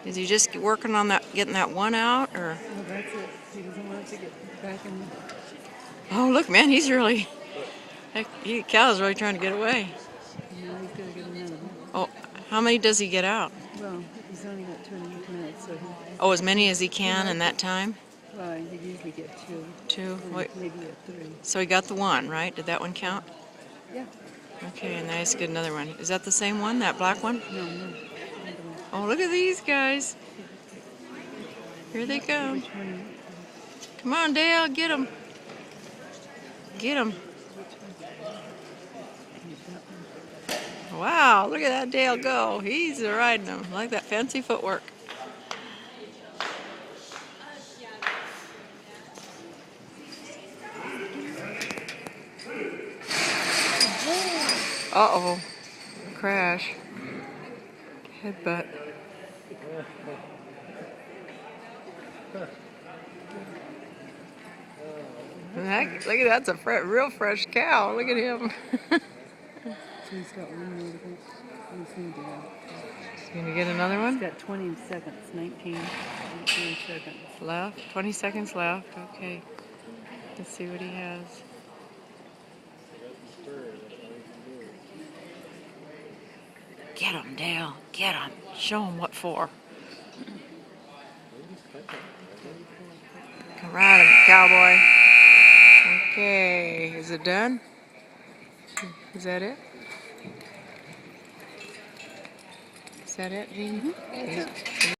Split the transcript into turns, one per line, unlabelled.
Is he just working on that, getting that one out, or?
Well, that's it. He doesn't want it to get back in.
Oh, look, man, he's really. Heck, Cal's really trying to get away.
Now he's got to get another one.
Oh, how many does he get out?
Well, he's only got 2.5 minutes, so he.
Oh, as many as he can in that time?
Well, he usually get two.
Two? Wait.
Maybe a three.
So he got the one, right? Did that one count?
Yeah.
Okay, and now he's get another one. Is that the same one, that black one?
No.
Oh, look at these guys. Here they come. Come on, Dale, get him. Get him. Wow, look at that Dale go. He's riding them. I like that fancy footwork. Uh-oh. Crash. Headbutt. Look at that's a real fresh cow. Look at him.
So he's got one more to go.
He's gonna get another one?
He's got 20 seconds, 19 seconds.
Left. 20 seconds left. Okay. Let's see what he has. Get him, Dale. Get him. Show him what for. Come ride him, cowboy. Okay. Is it done? Is that it? Is that it, Jeannie?
Mm-hmm.